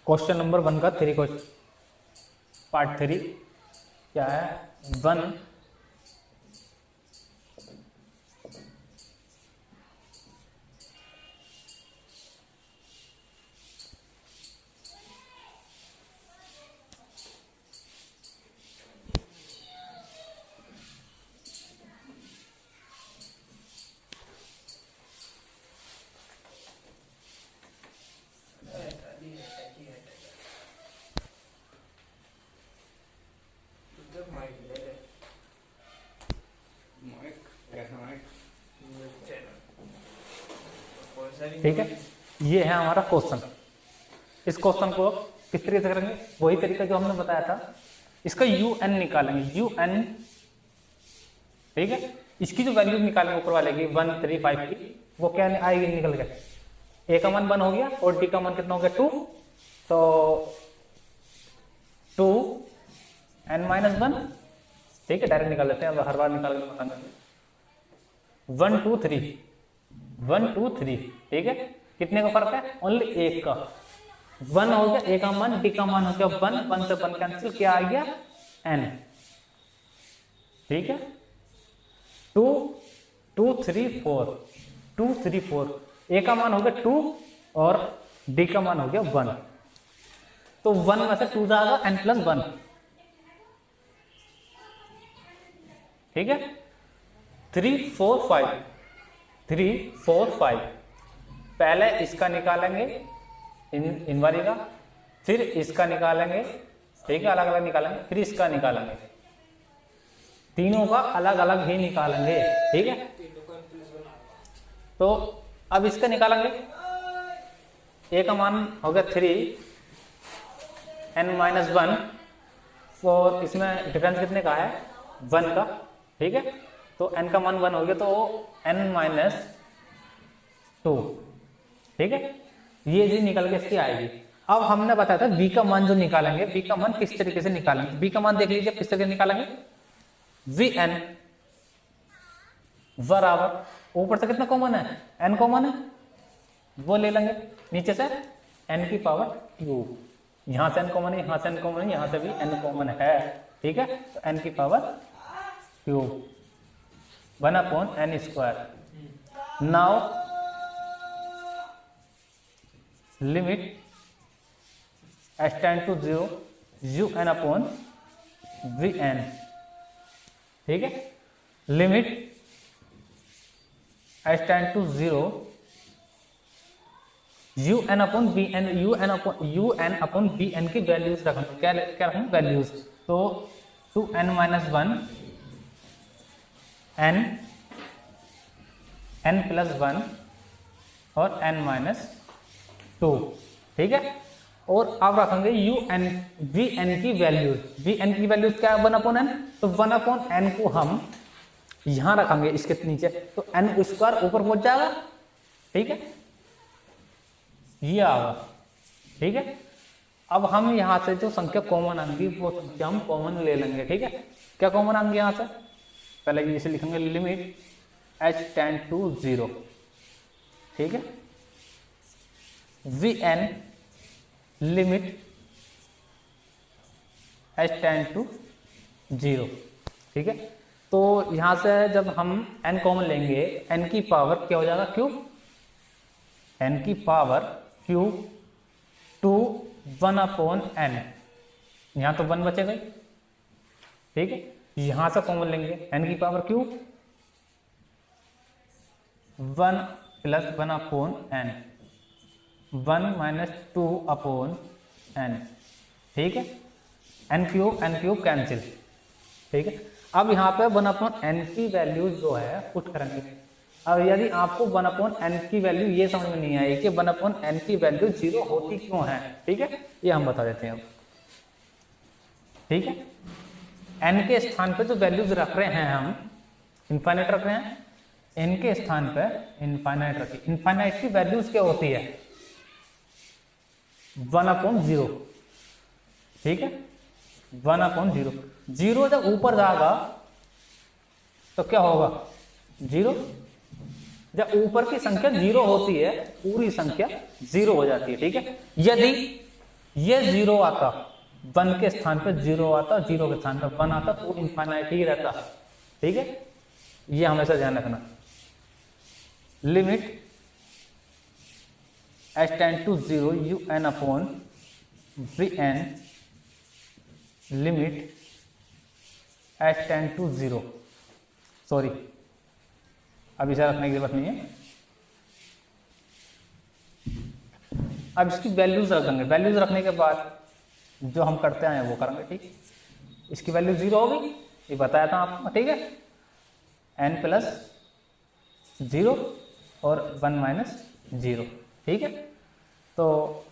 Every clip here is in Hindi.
क्वेश्चन नंबर 1 का 3 क्वेश्चन पार्ट 3 क्या है 1 ठीक है। ये है हमारा क्वेश्चन। इस क्वेश्चन को किस तरीके से करेंगे, वही तरीका जो हमने बताया था। इसका UN निकालेंगे, UN, ठीक है। इसकी जो वैल्यू निकालेंगे ऊपर वाले की 1 3 5 की, वो क्या आएगी निकल के, A का मान 1 हो गया और D का मान कितना हो गया 2, तो 2n-1, ठीक है। डायरेक्ट निकाल लेते हैं, हर बार निकाल के बताना। 1 2 3 1 2 3, ठीक है। कितने का फर्क है, ओनली 1 का। 1 हो गया A का मान, D का मान हो गया 1, 1 से 1 कैंसिल, क्या आ गया n, ठीक है। 2 2 3 4 2 3 4, A का मान हो गया 2 और D का मान हो गया 1, तो 1 में से 2 जाएगा n+1, ठीक है। 3 4 5 3 4 5, पहले इसका निकालेंगे इनवारी का, फिर इसका निकालेंगे, ठीक है, अलग अलग निकालेंगे, फिर इसका निकालेंगे, तीनों का अलग अलग ही निकालेंगे, ठीक है। तो अब इसका निकालेंगे, A का मान हो गया 3n-1, और इसमें डिफरेंस कितने का है 1 का, ठीक है। तो n का मान 1 हो गया, तो n-2, ठीक है। ये जी निकल के इसकी आएगी। अब हमने बताया था b का मान जो निकालेंगे, b का मान किस तरीके से निकालेंगे, b का मान देख लीजिए किस तरीके से निकालेंगे। vn बराबर, ऊपर से कितना कॉमन है, n कॉमन है, वो ले लेंगे, नीचे से n की पावर क्यूब, यहां से n कॉमन है, यहां से n कॉमन है, यहां से भी n कॉमन है, ठीक है। तो n की power cube 1/n²। Now limit h/0 un/vn, ठीक है। लिमिट h/0 un/vn की वैल्यूज रखेंगे, क्या रखेंगे वैल्यूज, तो 2n-1 n+1 और n-2, ठीक है। और अब रखेंगे vn की वैल्यूज, vn की वैल्यूज क्या है 1/n, तो 1/n को हम यहां रखेंगे इसके नीचे, तो n² ऊपर पहुंच जाएगा, ठीक है, ये आएगा, ठीक है। अब हम यहां से जो संख्या कॉमन आएंगी वो संख्या हम कॉमन ले लेंगे, ठीक है। क्या कॉमन आएंगे यहां से, पहले इसे लिखेंगे लिमिट h/0, ठीक है, vn लिमिट h/0, ठीक है। तो यहां से जब हम n कॉमन लेंगे, n की पावर क्या हो जाएगा क्यूब, n की पावर क्यूब 2 1/n, यहां तो 1 बचेगा, ठीक है। यहां से कॉमन लेंगे n की पावर क्यूब 1 + 1/n 1 - 2/n, ठीक है। n क्यूब कैंसिल, ठीक है। अब यहाँ पे 1/n की वैल्यू जो है पुट करेंगे। अब यदि आपको 1/n की वैल्यू ये समझ में नहीं आई कि 1/n की वैल्यू 0 होती क्यों है, ठीक है, ये हम बता देते हैं अब, ठीक है। n के स्थान पे जो वैल्यूज रख रहे हैं हम, इनफाइनाइट रख रहे हैं, n के स्थान पे इनफाइनाइट रखिए। इनफाइनाइट की वैल्यूज क्या होती है 1/0, ठीक है, 1/0। 0 जब ऊपर जाएगा तो क्या होगा 0, जब ऊपर की संख्या 0 होती है पूरी संख्या 0 हो जाती है, ठीक है। ये जीरो आता, वन के स्थान पे जीरो आता, जीरो के स्थान पे वन आता, तो इनफाइनाइट ही रहता। ठीक है, ये हमेशा ध्यान रखना। Limit H tend to zero U N upon V N, limit H tend to zero, sorry अब इसे रखने की जरूरत नहीं है, अब इसकी वैल्यूज रख देंगे। वैल्यूज रखने के बाद जो हम करते आए हैं वो करेंगे। ठीक, इसकी वैल्यू जीरो होगी, ये बताया था आपको। ठीक है, एन प्लस जीरो और वन माइनस जीरो। ठीक है, तो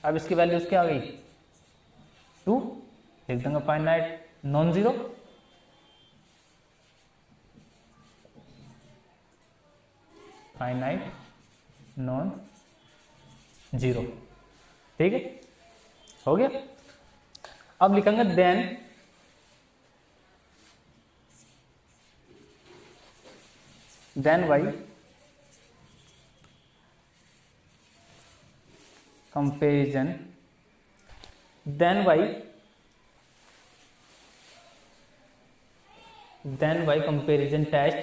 अब इसकी वैल्यूज क्या आ गई, टू, लिख देंगे finite non zero, finite non zero. ठीक है, हो गया। अब लिखेंगे then by comparison, then by comparison test,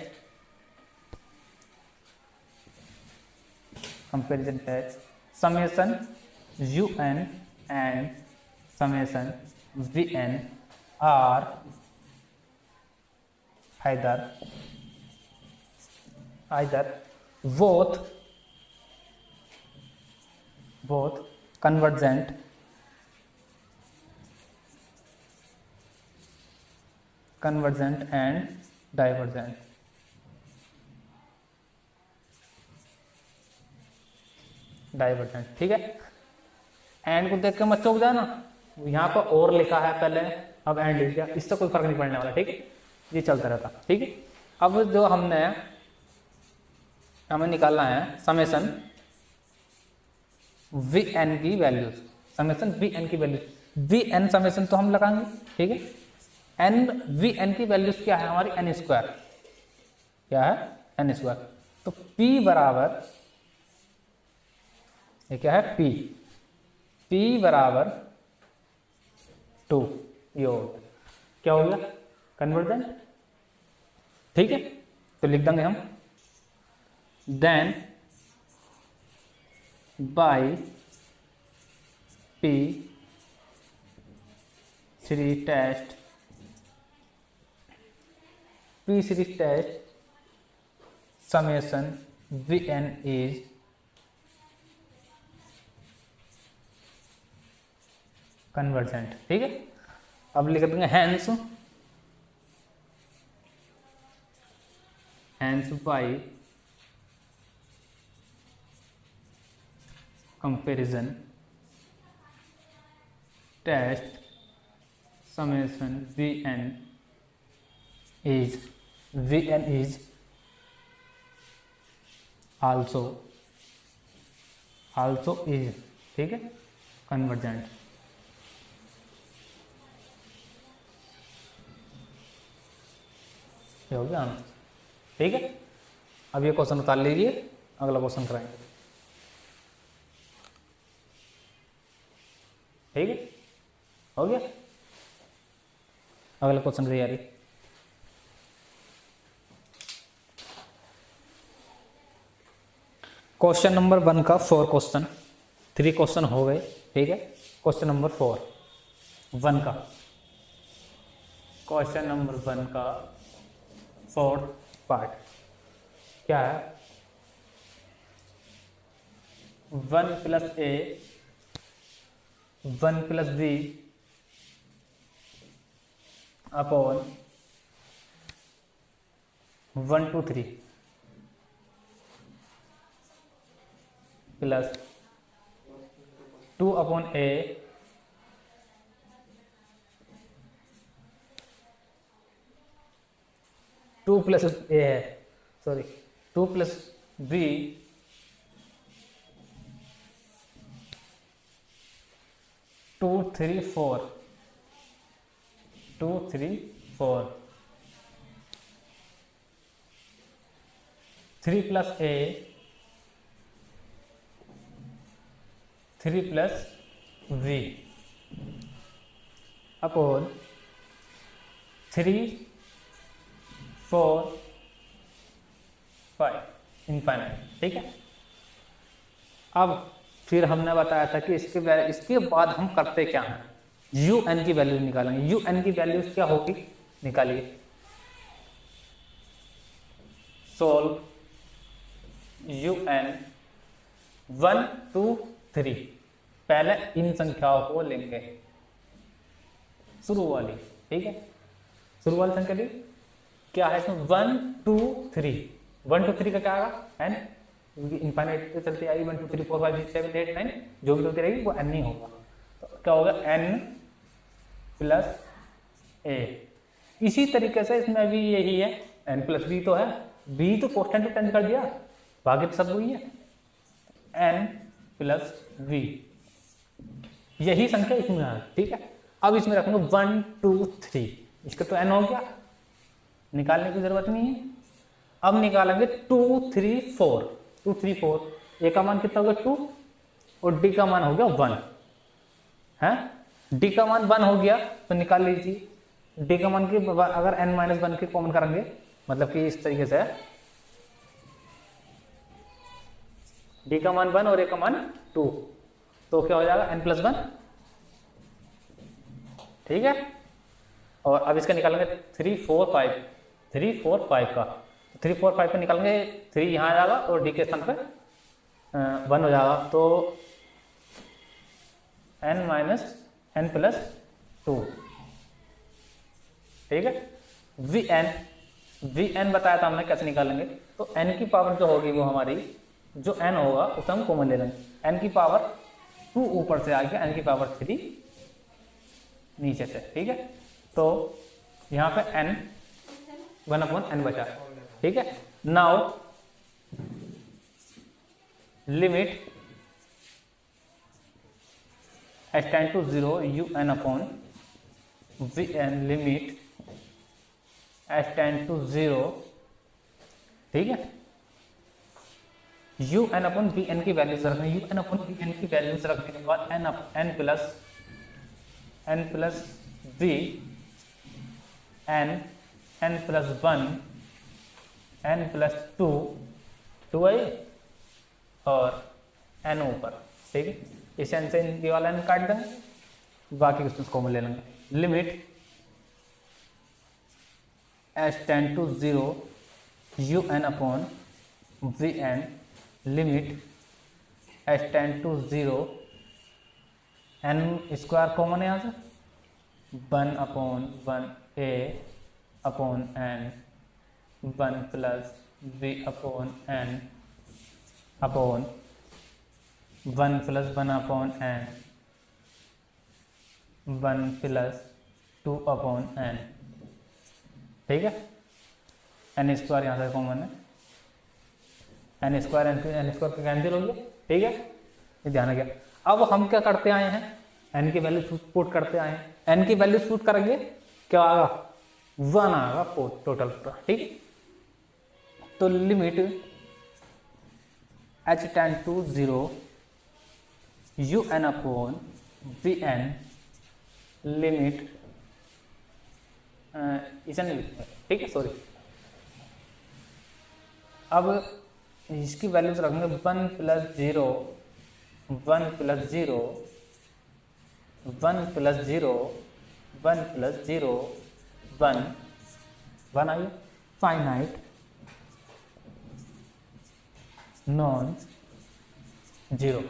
comparison test summation un and summation vn are either both convergent and divergent। Divergent. ठीक है, एंड को देख के मत चौंक जाना, यहाँ पर और लिखा है पहले, अब एंड लिख दिया, इससे कोई फर्क नहीं पड़ने वाला। ठीक है, ये चलता रहता। ठीक है, अब जो हमें निकालना है समेशन वी एन की वैल्यूज, समेशन वी एन की वैल्यूज, वी एन समेशन तो हम लगाएंगे। ठीक है, एन वी एन की वैल्यूज क्या है हमारी, एन स्क्वायर, क्या है एन स्क्वायर, तो पी बराबर, ये क्या है P, P बराबर 2, ये हो क्या हो गया, कन्वर्जेंट। ठीक है, तो लिख देंगे हम then by P series test, P series test summation V N is convergent. ठीक है, अब लिख देंगे hence by comparison test summation V N is also is, ठीक है, कन्वर्जेंट। हो गया। ठीक है, अब ये क्वेश्चन उतार लीजिए, अगला क्वेश्चन कराएंगे। ठीक है, हो गया, अगला क्वेश्चन की तैयारी। क्वेश्चन नंबर 1 का 4 क्वेश्चन, 3 क्वेश्चन हो गए। ठीक है, क्वेश्चन नंबर 4 1 का, क्वेश्चन नंबर 1 का 4th पार्ट क्या है, 1 plus A 1 plus B upon 1 2 3 plus 2 upon A 2 plus A है, sorry 2 plus B 2 3 4 2 3 4 3 plus A 3 plus v upon 3 4 5 infinite. ठीक है, अब फिर हमने बताया था कि इसके बाद हम करते क्या हैं, यू एन की वैल्यू निकालेंगे। यू एन की वैल्यू क्या होगी, निकालिए। Solve U N 1 2 3। पहले इन संख्याओं को लेंगे, शुरू वाली। ठीक है, शुरू वाली संख्या ली क्या है इसमें, 1 2 3। 1 2 3 का क्या आएगा, एन, इनफाइनाइट पे चलती आएगी 1 2 3 4 5 6 7 8 9, जो भी चलती रहेगी वो एन नहीं होगा। तो क्या होगा, एन प्लस ए। इसी तरीके से इसमें भी यही है, एन प्लस बी तो है, बी तो कॉन्स्टेंट पे चेंज कर दिया, बाकी तो सब वही है, एन प्लस बी। यही संख्या इसमें है। ठीक है, अब इसमें रखेंगे 1 2 3, इसका तो एन हो गया, निकालने की जरूरत नहीं है। अब निकालेंगे 2 3 4, 2 3 4। ए का मान कितना होगा 2 और डी का मान हो गया 1 है। डी का मान 1 हो गया तो निकाल लीजिए। डी का मान की अगर n माइनस 1 के कॉमन करेंगे, मतलब कि इस तरीके से डी का मान 1 और ए का मान 2, तो क्या हो जाएगा n प्लस 1। ठीक है, और अब इसका निकालेंगे 3 4 5, 3 4 5 का 3 4 5 पे निकालेंगे, 3 यहाँ आ जाएगा और डी के स्थान पे 1 हो जाएगा, तो n माइनस n प्लस 2। ठीक है, वी एन बताया था हमने कैसे निकालेंगे। तो n की पावर जो होगी वो हमारी, जो n होगा उसे हम कॉमन ले लेंगे। n की पावर 2 ऊपर से आ गया, n की पावर 3 नीचे से। ठीक है, तो यहाँ पे n 1/n बचा। ठीक है, now limit h tend to 0 u n upon v n, limit h tend to 0। ठीक है, u n upon v n की वैल्यूज रखने, u n upon v n की वैल्यूज रखने के बाद n plus v n plus 1 n plus 2 है और n ऊपर। ठीक है, इस n से ये वाला n काट देंगे, बाकी कुछ कॉमन ले लेंगे। Limit h tend to 0 u n upon v n, limit h tend to 0 n square common है यहाँ से, 1/1 a upon n, 1 plus v upon n upon 1 plus 1 upon n, 1 plus 2 upon n। ठीक है, n स्क्वायर यहाँ से कॉमन है, n स्क्वायर कैंसिल हो गया। ठीक है, ये ध्यान रखिए। अब हम क्या करते आए हैं, n की वैल्यू पुट करते आए हैं, n की वैल्यू पुट करेंगे क्या आएगा, 1 आएगा टोटल पूरा। ठीक है, तो limit h tend to 0 u n upon v n, limit इसे नहीं लिखूंगा। ठीक है, सॉरी। अब इसकी वैल्यूज रखेंगे 1 प्लस 0 1 प्लस 0 1 प्लस 0 1 प्लस 0 1 आइए, finite non zero,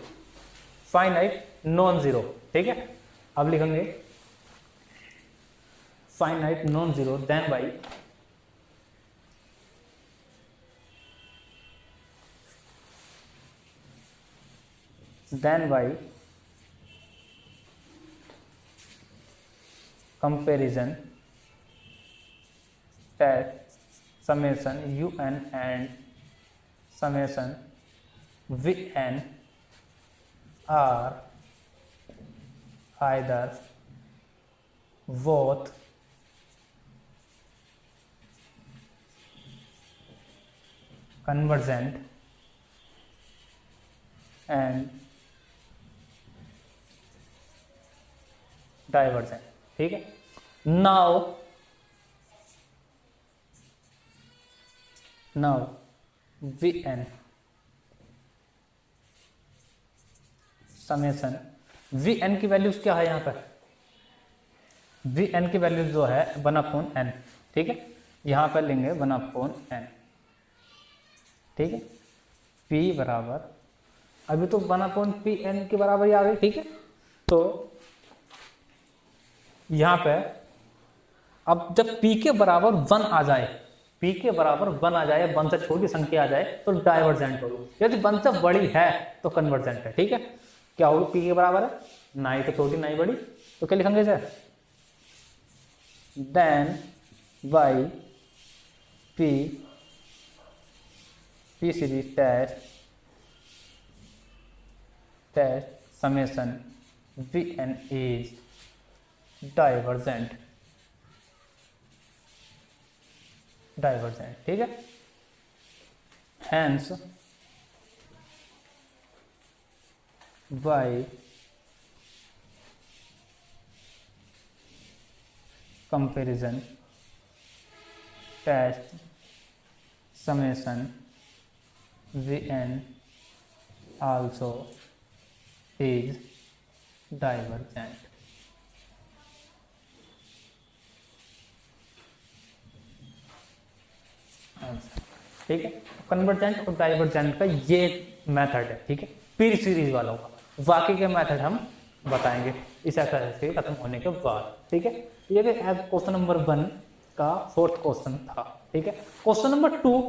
finite non zero. ठीक है, अब लिखेंगे finite non zero, then by comparison that summation un and summation vn are either both convergent and divergent, ठीक है। Now V N summation V N की वैल्यूज क्या है यहाँ पर, वी एन की वैल्यूज जो है 1/n, ठीक है। यहाँ पर लेंगे 1/n, ठीक है। P बराबर, अभी तो 1/Pn के बराबर ही आ गई, ठीक है। तो यहाँ पे अब जब P के बराबर 1 आ जाए, P के बराबर 1 आ जाए, 1 से छोटी संख्या आ जाए तो डाइवर्जेंट होगी। यदि 1 से बड़ी है तो कन्वर्जेंट है, ठीक है। क्या होगी, P के बराबर है, ना ही तो छोटी ना ही बड़ी, तो क्या लिखेंगे sir, then by P series test summation Vn is divergent, ठीक है। Hence by comparison test summation Vn also is divergent, ठीक है। कन्वर्जेंट और डाइवर्जेंट का ये मेथड है, ठीक है, पीर सीरीज वालों का। बाकी के मेथड हम बताएंगे इस एक्सरसाइज के खत्म होने के बाद, ठीक है। ये क्वेश्चन नंबर 1 का 4th क्वेश्चन था, ठीक है। Question number 2